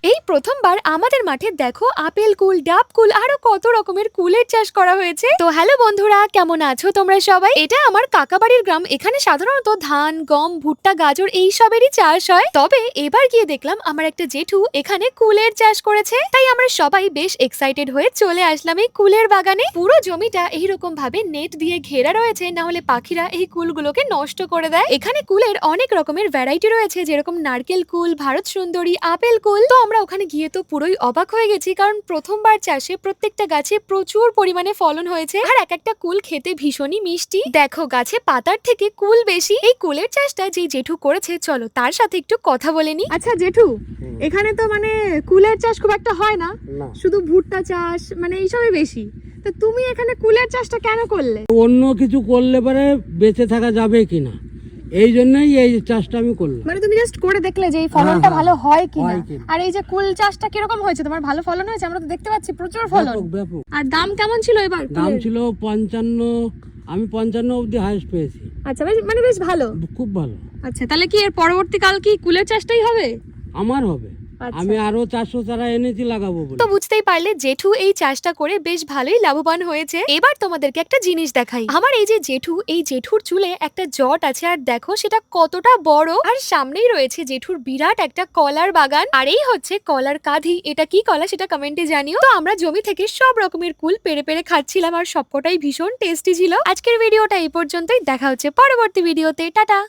এই প্রথমবার আমাদের মাঠে দেখো আপেল কুল, ডাব কুল আরো কত রকমের কুলের চাষ করা হয়েছে। তো হ্যালো বন্ধুরা, কেমন আছো তোমরা সবাই? এটা আমার কাকাবাড়ির গ্রাম। এখানে সাধারণত ধান, গম, ভুট্টা, গাজর এই সবেরই চাষ হয়। তবে এবার গিয়ে দেখলাম আমার একটা জেঠু এখানে কুলের চাষ করেছে। তাই আমরা সবাই বেশ এক্সাইটেড হয়ে চলে আসলাম এই কুলের বাগানে। পুরো জমিটা এইরকম ভাবে নেট দিয়ে ঘেরা রয়েছে, না হলে পাখিরা এই কুলগুলোকে নষ্ট করে দেয়। এখানে কুলের অনেক রকমের ভ্যারাইটি রয়েছে, যেরকম নারকেল কুল, ভারত সুন্দরী, আপেল কুল। তো আমরা ওখানে গিয়ে তো পুরোই অবাক হয়ে গেছি, কারণ প্রথমবার চাষে প্রত্যেকটা গাছে প্রচুর পরিমাণে ফলন হয়েছে। আর এক একটা কুল খেতে ভীষণই মিষ্টি। দেখো গাছে পাতার থেকে কুল বেশি। এই কুলের চাষটা যে জেঠু করেছে, চলো তার সাথে একটু কথা বলে নি। আচ্ছা জেঠু, এখানে তো মানে কুলের চাষ খুব একটা হয় না, শুধু ভুট্টা চাষ মানে এইসবই বেশি। তো তুমি এখানে কুলের চাষটা কেন করলে? অন্য কিছু করলে পরে বেঁচে থাকা যাবে কিনা, এই জন্যই এই চাষটা আমি করলাম। মানে তুমি জাস্ট করে দেখলে যে এই ফলনটা ভালো হয় কিনা। হয় কিনা। আর এই যে কুল চাষটা কিরকম হয়েছে তোমার? ভালো ফলন হয়েছে? আমরা তো দেখতে পাচ্ছি প্রচুর ফলন। ব্যাপক। আর দাম কেমন ছিল এবার? দাম ছিল 55, আমি 55 অবধি হাইস্ট পেয়েছি। আচ্ছা, বেশ মানে বেশ ভালো। খুব ভালো। আচ্ছা, তাহলে কি এর পরবর্তীকাল কি কুলের চাষটাই হবে? আমার হবে। আমি আরো 400 চারা এনেছি লাগাবো বলে। তো বুঝতেই পারলে জেঠু এই চাষটা করে বেশ ভালোই লাভবান হয়েছে। এবার তোমাদেরকে একটা জিনিস দেখাই। আমার এই যে জেঠু, এই জেঠুর চুলে একটা জট আছে, আর দেখো সেটা কতটা বড়। আর সামনেই রয়েছে জেঠুর বিরাট একটা কলার বাগান। আর এই হচ্ছে কলার কাঁধি। এটা কি কলা সেটা কমেন্টে জানিও। তো আমরা জমি থেকে সব রকমের কুল পেড়ে পেড়ে খাচ্ছিলাম, আর সবকটাই ভীষণ টেস্টি ছিল। আজকের ভিডিওটা এই পর্যন্তই। দেখা হচ্ছে পরবর্তী ভিডিওতে। টাটা।